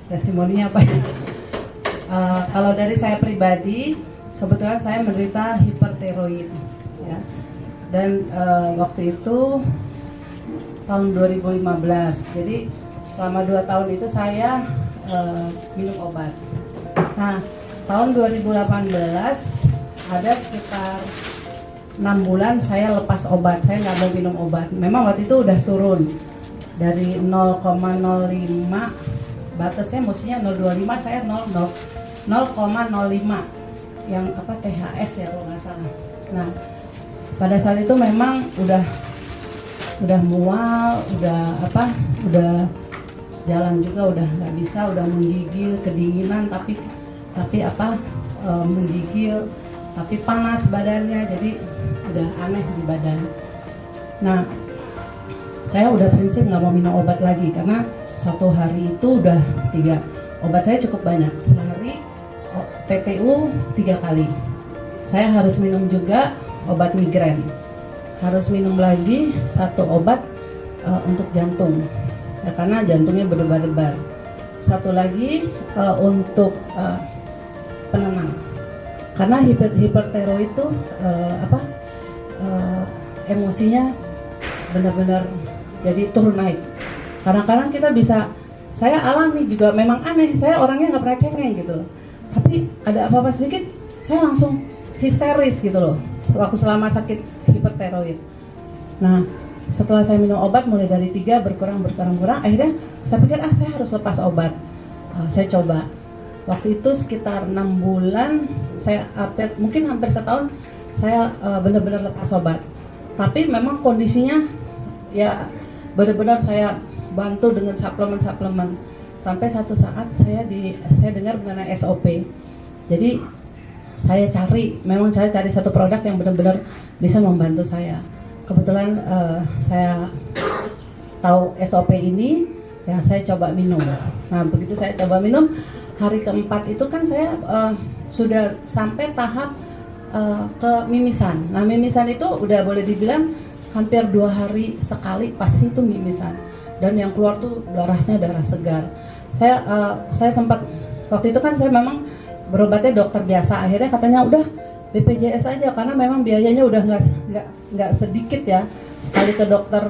Testimoninya apa ya? Kalau dari saya pribadi, sebetulnya saya menderita hipertiroid, ya. Dan waktu itu tahun 2015. Jadi selama 2 tahun itu saya minum obat. Nah, tahun 2018 ada sekitar 6 bulan saya lepas obat, saya nggak mau minum obat. Memang waktu itu udah turun dari 0,05, batasnya mestinya 0,25, saya 0,05 yang apa THS ya kalau nggak salah. Nah, pada saat itu memang udah mual, udah jalan juga udah nggak bisa, udah menggigil, kedinginan, tapi menggigil, tapi panas badannya, jadi udah aneh di badan. Nah, saya udah prinsip nggak mau minum obat lagi karena suatu hari itu udah 3 obat saya cukup banyak, sehari PTU 3 kali. Saya harus minum juga obat migrain, harus minum lagi 1 obat untuk jantung ya, karena jantungnya berdebar-debar. 1 lagi untuk penenang, karena hipertiroid itu emosinya benar-benar jadi turun naik. Kadang-kadang kita bisa, saya alami juga, memang aneh, saya orangnya nggak pernah cengeng gitu loh, tapi ada apa-apa sedikit saya langsung histeris gitu loh waktu selama sakit hipertiroid. Nah, setelah saya minum obat mulai dari 3 berkurang, akhirnya saya pikir saya harus lepas obat. Saya coba waktu itu sekitar 6 bulan, saya mungkin hampir setahun saya benar-benar lepas obat. Tapi memang kondisinya ya benar-benar saya bantu dengan suplemen sampai satu saat saya dengar mengenai SOP. Jadi saya cari satu produk yang benar-benar bisa membantu saya. Kebetulan saya tahu SOP ini, ya saya coba minum. Nah, begitu saya coba minum, hari keempat itu kan saya sudah sampai tahap ke mimisan. Nah, mimisan itu udah boleh dibilang hampir 2 hari sekali pasti itu mimisan, dan yang keluar tuh darahnya darah segar. Saya sempat waktu itu kan saya memang berobatnya dokter biasa, akhirnya katanya udah BPJS aja karena memang biayanya udah nggak sedikit ya, sekali ke dokter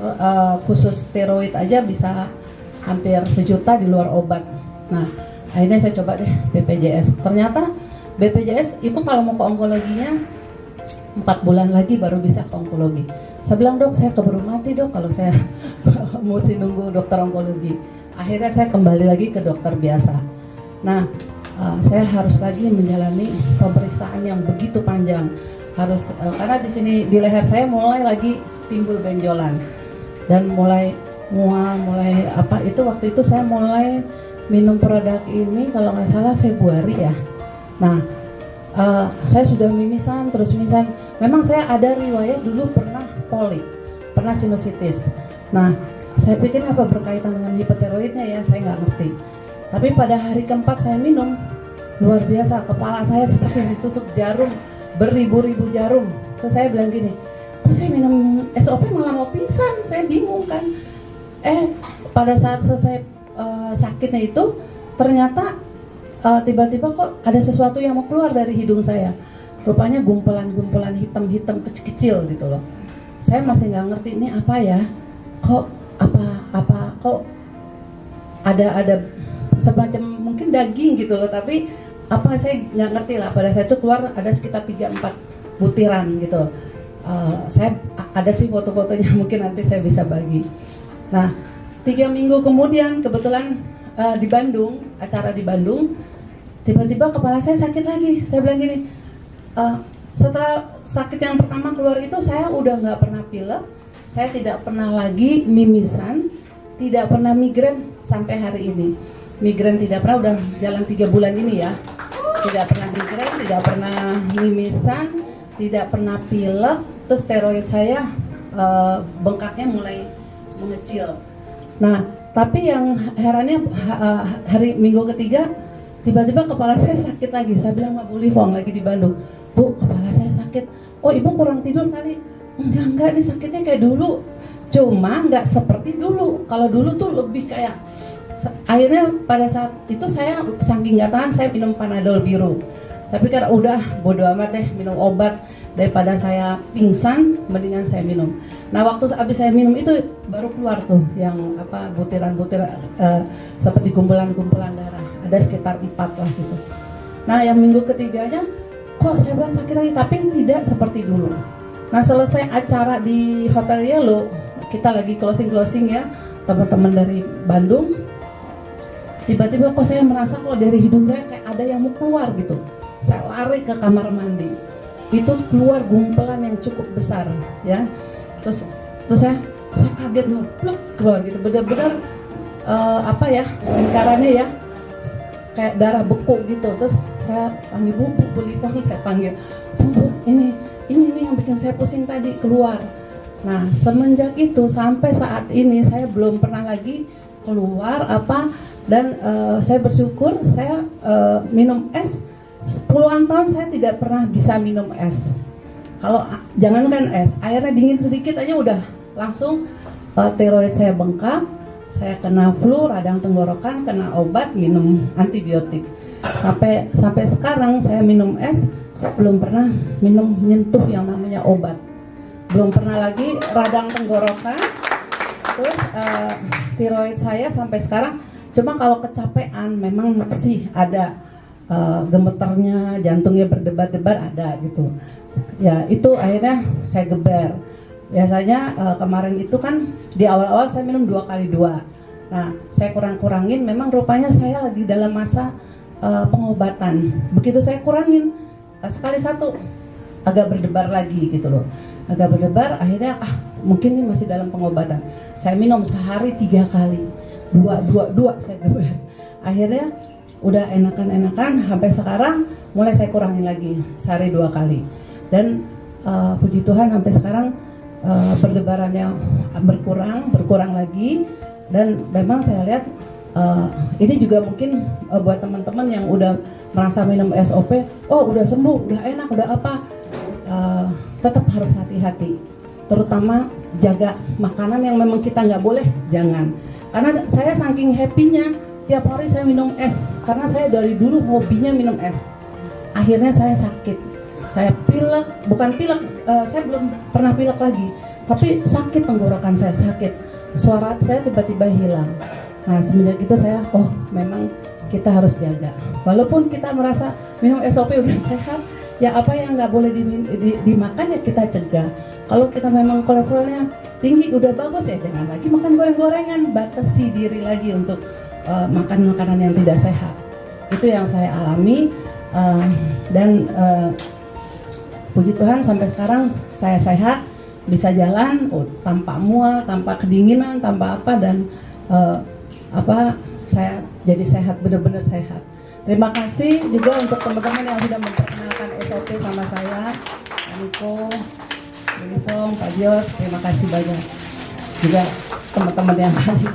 khusus steroid aja bisa hampir 1 juta di luar obat. Nah, akhirnya saya coba deh BPJS. Ternyata BPJS ibu kalau mau ke onkologinya 4 bulan lagi baru bisa ke onkologi. Saya bilang, dok, saya keburu mati dok kalau saya mesti nunggu dokter onkologi. Akhirnya saya kembali lagi ke dokter biasa. Nah, saya harus lagi menjalani pemeriksaan yang begitu panjang. Karena di sini di leher saya mulai lagi timbul benjolan dan mulai mual, waktu itu saya mulai minum produk ini kalau nggak salah Februari ya. Nah, saya sudah mimisan. Memang saya ada riwayat dulu pernah polip, pernah sinusitis. Nah, saya pikir apa berkaitan dengan hipertiroidnya ya, saya nggak ngerti. Tapi pada hari keempat saya minum, luar biasa, kepala saya seperti ditusuk jarum, beribu-ribu jarum. Terus saya bilang gini, kok saya minum SOP malah mau pingsan, saya bingung kan. Pada saat selesai sakitnya itu, ternyata tiba-tiba kok ada sesuatu yang mau keluar dari hidung saya. Rupanya gumpulan hitam-hitam kecil-kecil gitu loh. Saya masih nggak ngerti ini apa ya. Kok ada semacam mungkin daging gitu loh, tapi saya nggak ngerti lah. Pada saat itu keluar ada sekitar 3-4 butiran gitu. Saya ada sih foto-fotonya, mungkin nanti saya bisa bagi. Nah, 3 minggu kemudian kebetulan di Bandung, acara di Bandung, tiba-tiba kepala saya sakit lagi. Saya bilang gini, setelah sakit yang pertama keluar itu saya udah nggak pernah pilek, saya tidak pernah lagi mimisan, tidak pernah migrain sampai hari ini. Migrain tidak pernah, udah jalan 3 bulan ini ya. Tidak pernah migrain, tidak pernah mimisan, tidak pernah pilek. Terus steroid saya bengkaknya mulai mengecil. Nah, tapi yang herannya hari minggu ketiga tiba-tiba kepala saya sakit lagi. Saya bilang sama Bu Livong lagi di Bandung, Bu, kepala saya sakit. Oh, ibu kurang tidur kali? Enggak, ini sakitnya kayak dulu. Cuma nggak seperti dulu. Kalau dulu tuh lebih kayak, akhirnya pada saat itu saya saking nggak tahan, saya minum Panadol biru. Tapi karena udah bodo amat deh minum obat, daripada saya pingsan mendingan saya minum. Nah waktu habis saya minum itu baru keluar tuh yang apa, butiran-butiran seperti kumpulan-kumpulan darah, ada sekitar 4 lah gitu. Nah yang minggu ketiganya kok saya bilang sakit lagi, tapi tidak seperti dulu. Nah selesai acara di Hotel Yellow, kita lagi closing ya, teman-teman dari Bandung, tiba-tiba kok saya merasa kok dari hidung saya kayak ada yang mau keluar gitu. Saya lari ke kamar mandi, itu keluar gumpelan yang cukup besar ya. Terus saya kaget loh, pluk, keluar gitu, benar-benar apa ya, lingkarannya ya kayak darah beku gitu. Terus saya panggil Bu Lipong, saya panggil Bu, ini yang bikin saya pusing tadi keluar. Nah semenjak itu sampai saat ini saya belum pernah lagi keluar apa. Dan saya bersyukur saya minum es. Puluhan tahun saya tidak pernah bisa minum es. Kalau jangankan es, airnya dingin sedikit aja udah langsung tiroid saya bengkak, saya kena flu, radang tenggorokan, kena obat, minum antibiotik. Sampai sekarang saya minum es, saya belum pernah minum nyentuh yang namanya obat. Belum pernah lagi radang tenggorokan. Terus tiroid saya sampai sekarang, cuma kalau kecapean memang masih ada gemeternya, jantungnya berdebar-debar ada gitu. Ya itu akhirnya saya geber. Biasanya kemarin itu kan di awal-awal saya minum 2 kali 2. Nah saya kurangin, memang rupanya saya lagi dalam masa pengobatan. Begitu saya kurangin sekali 1 agak berdebar lagi gitu loh. Agak berdebar, akhirnya mungkin ini masih dalam pengobatan. Saya minum sehari 3 kali, 2 saya geber. Akhirnya udah enakan sampai sekarang mulai saya kurangin lagi sehari 2 kali. Dan puji Tuhan sampai sekarang berdebarannya berkurang lagi. Dan memang saya lihat ini juga mungkin buat teman-teman yang udah merasa minum SOP, oh udah sembuh, udah enak, udah apa, tetap harus hati-hati, terutama jaga makanan yang memang kita nggak boleh, jangan. Karena saya saking happy-nya tiap hari saya minum es, karena saya dari dulu hobinya minum es. Akhirnya saya sakit, saya pilek, bukan pilek, saya belum pernah pilek lagi, tapi sakit tenggorokan saya, sakit, suara saya tiba-tiba hilang. Nah semenjak itu saya, oh memang kita harus jaga. Walaupun kita merasa minum SOP udah sehat, ya apa yang nggak boleh dimakan ya kita cegah. Kalau kita memang kolesterolnya tinggi udah bagus ya jangan lagi makan goreng-gorengan, batasi diri lagi untuk makan makanan yang tidak sehat. Itu yang saya alami dan puji Tuhan sampai sekarang saya sehat, bisa jalan tanpa mual, tanpa kedinginan, tanpa apa, dan saya jadi sehat, benar-benar sehat. Terima kasih juga untuk teman-teman yang sudah memperkenalkan SOP sama saya, Pak Niko, Bu Lipong, Pak Dios, terima kasih banyak. Juga teman-teman yang lain.